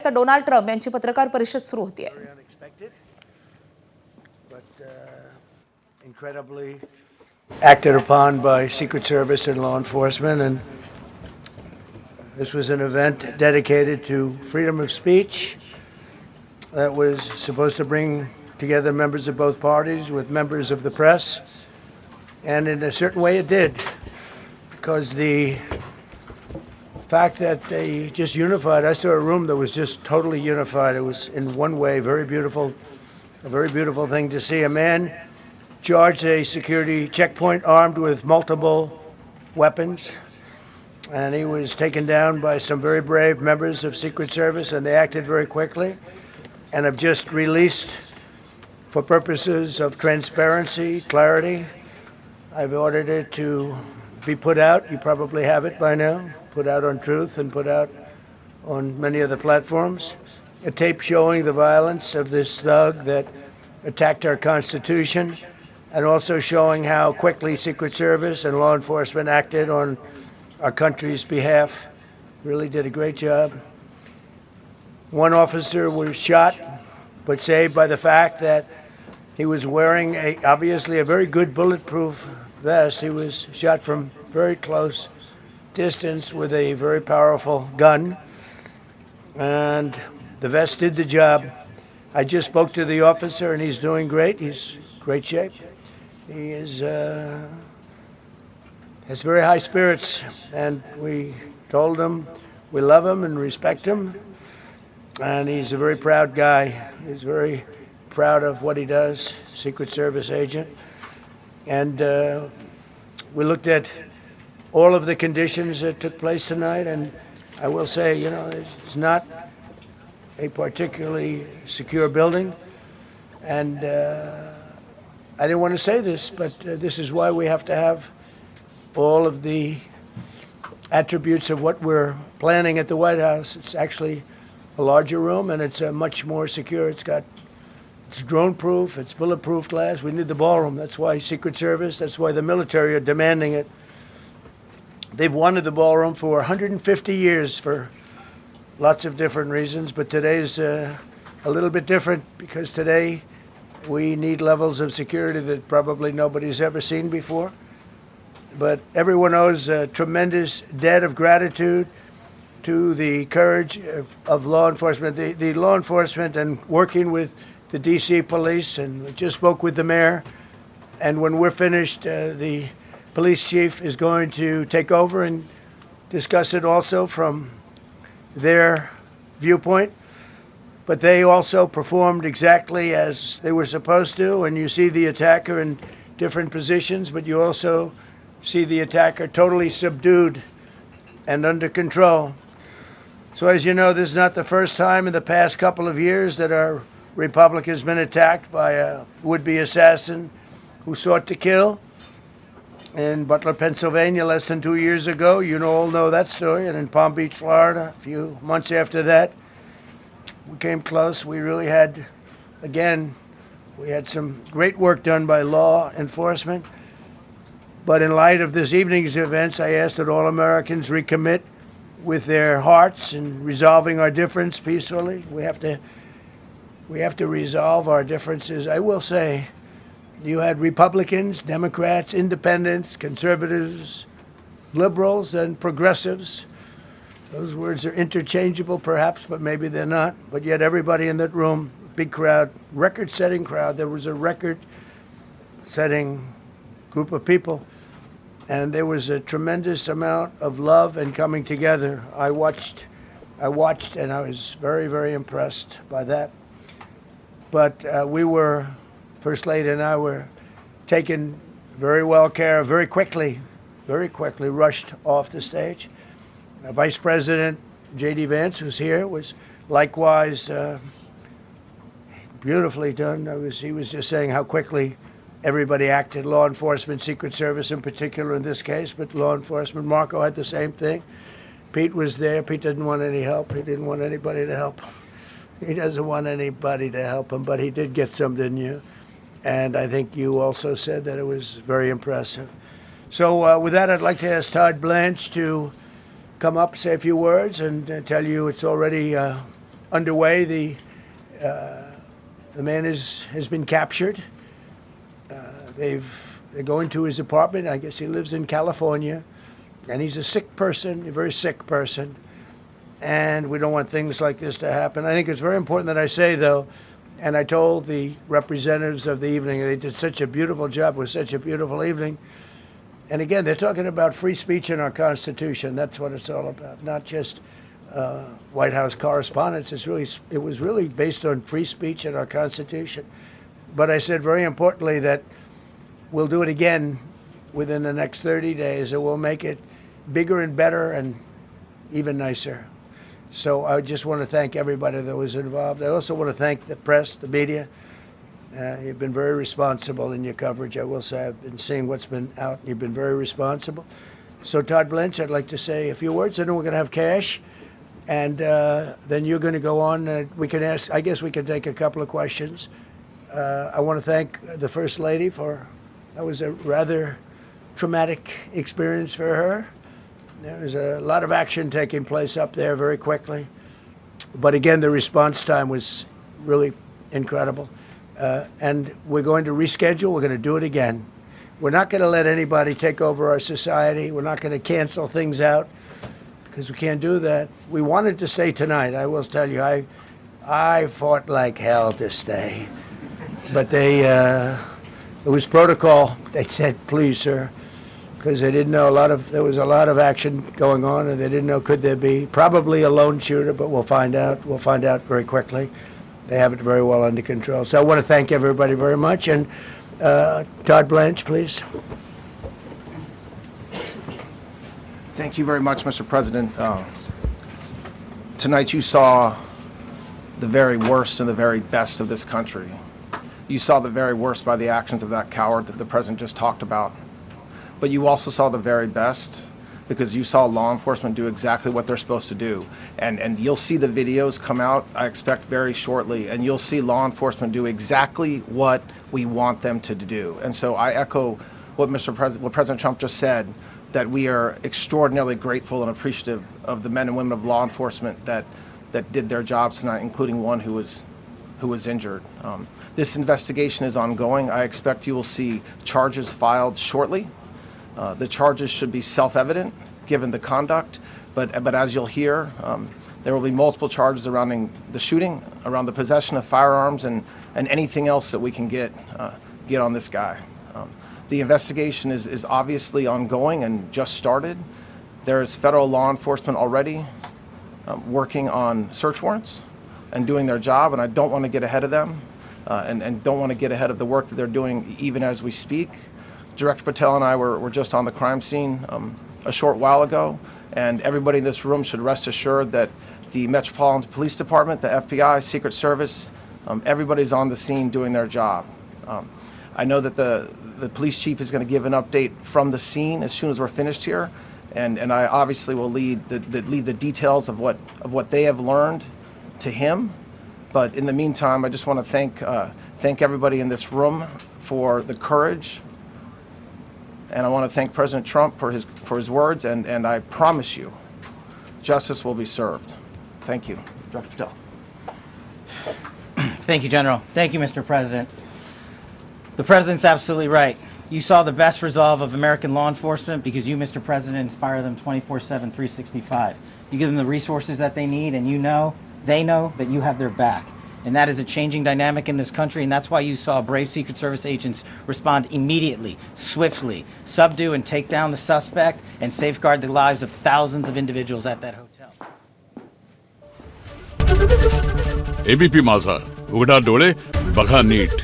तर Donald Trump यांची पत्रकार परिषद सुरू होतीये. Incredibly acted upon by Secret Service and law enforcement, and this was an event dedicated to freedom of speech that was supposed to bring together members of both parties with members of the press, and in a certain way it did, because the fact that they just unified, I saw a room that was just totally unified. It was in one way very beautiful, a very beautiful thing to see. A man charged a security checkpoint armed with multiple weapons, and he was taken down by some very brave members of Secret Service, and they acted very quickly and have just released, for purposes of transparency, clarity, I've ordered it to be put out. You probably have it by now, put out on Truth and put out on many other platforms. A tape showing the violence of this thug that attacked our Constitution, and also showing how quickly Secret Service and law enforcement acted on our country's behalf. Really did a great job. One officer was shot, but saved by the fact that he was wearing obviously a very good bulletproof vest. He was shot from very close distance with a very powerful gun, and the vest did the job. I just spoke to the officer, and he's doing great. He's in great shape. He has very high spirits, and we told him we love him and respect him, and he's a very proud guy. He's very proud of what he does, Secret Service agent. And we looked at all of the conditions that took place tonight, and I will say, you know, it's not a particularly secure building, and I didn't want to say this, but this is why we have to have all of the attributes of what we're planning at the White House. It's actually a larger room, and it's much more secure. It's drone-proof, it's bulletproof glass. We need the ballroom. That's why Secret Service, that's why the military are demanding it. They've wanted the ballroom for 150 years for lots of different reasons, but today's a little bit different, because today we need levels of security that probably nobody's ever seen before. But everyone owes a tremendous debt of gratitude to the courage of law enforcement, the law enforcement, and working with the D.C. police, and we just spoke with the mayor, and when we're finished, the police chief is going to take over and discuss it also from their viewpoint. But they also performed exactly as they were supposed to, and you see the attacker in different positions, but you also see the attacker totally subdued and under control. So as you know, this is not the first time in the past couple of years that our republic has been attacked by a would-be assassin who sought to kill. In Butler, Pennsylvania, less than 2 years ago, you all know that story, and in Palm Beach, Florida, a few months after that, we came close. We really had, again, we had some great work done by law enforcement. But in light of this evening's events, I ask that all Americans recommit with their hearts in resolving our difference peacefully. We have to resolve our differences. I will say, you had Republicans, Democrats, independents, conservatives, liberals, and progressives. Those words are interchangeable, perhaps, but maybe they're not. But yet everybody in that room, big crowd, record-setting crowd. There was a record-setting group of people, and there was a tremendous amount of love and coming together. I watched, and I was very, very impressed by that. But First Lady and I were taken very well care of, very quickly rushed off the stage. Vice President J.D. Vance, who's here, was likewise beautifully done. He was just saying how quickly everybody acted, law enforcement, Secret Service in particular in this case, but law enforcement. Marco had the same thing. Pete was there. Pete didn't want any help. He didn't want anybody to help him. He doesn't want anybody to help him, but he did get some, didn't you? And I think you also said that it was very impressive. So with that, I'd like to ask Todd Blanche to come up, say a few words, and tell you it's already underway. The man has been captured. They're going to his apartment. I guess he lives in California, and he's a sick person, a very sick person. And we don't want things like this to happen. I think it's very important that I say, though, and I told the representatives of the evening, they did such a beautiful job. It was such a beautiful evening. And again, they're talking about free speech in our Constitution. That's what it's all about, not just White House correspondence. It was really based on free speech in our Constitution. But I said very importantly that we'll do it again within the next 30 days, and we'll make it bigger and better and even nicer. So I just want to thank everybody that was involved. I also want to thank the press, the media. You've been very responsible in your coverage. I will say I've been seeing what's been out. You've been very responsible. So Todd Blanche, I'd like to say a few words, and then we're going to have cash. And then you're going to go on. We can ask, I guess we can take a couple of questions. I want to thank the First Lady that was a rather traumatic experience for her. There was a lot of action taking place up there very quickly. But again, the response time was really incredible. And we're going to reschedule. We're going to do it again. We're not going to let anybody take over our society. We're not going to cancel things out because we can't do that. We wanted to stay tonight. I will tell you, I fought like hell to stay. But it was protocol. They said, please, sir, because they didn't know there was a lot of action going on, and they didn't know could there be probably a lone shooter, but we'll find out. We'll find out very quickly. They have it very well under control. So I want to thank everybody very much. And Todd Blanche, please. Thank you very much, Mr. President. Tonight you saw the very worst and the very best of this country. You saw the very worst by the actions of that coward that the President just talked about. But you also saw the very best because you saw law enforcement do exactly what they're supposed to do. And you'll see the videos come out, I expect, very shortly, and you'll see law enforcement do exactly what we want them to do. And so I echo what what President Trump just said, that we are extraordinarily grateful and appreciative of the men and women of law enforcement that did their jobs tonight, including one who was injured. This investigation is ongoing. I expect you will see charges filed shortly. The charges should be self-evident, given the conduct, but as you'll hear, there will be multiple charges surrounding the shooting, around the possession of firearms, and anything else that we can get on this guy. The investigation is obviously ongoing and just started. There's federal law enforcement already working on search warrants and doing their job, and I don't want to get ahead of them and don't want to get ahead of the work that they're doing even as we speak. Director Patel and I were just on the crime scene a short while ago, and everybody in this room should rest assured that the Metropolitan Police Department, the FBI, Secret Service, everybody's on the scene doing their job. I know that the police chief is going to give an update from the scene as soon as we're finished here, and I obviously will lead the details of what they have learned to him. But in the meantime, I just want to thank everybody in this room for the courage. And I want to thank President Trump for his words, and I promise you, justice will be served. Thank you. Dr. Patel. Thank you, General. Thank you, Mr. President. The President's absolutely right. You saw the best resolve of American law enforcement because you, Mr. President, inspire them 24/7, 365. You give them the resources that they need, and they know that you have their back. And that is a changing dynamic in this country, and that's why you saw brave Secret Service agents respond immediately, swiftly, subdue and take down the suspect, and safeguard the lives of thousands of individuals at that hotel. ABP Majha, उघडा डोळे बघा NEET.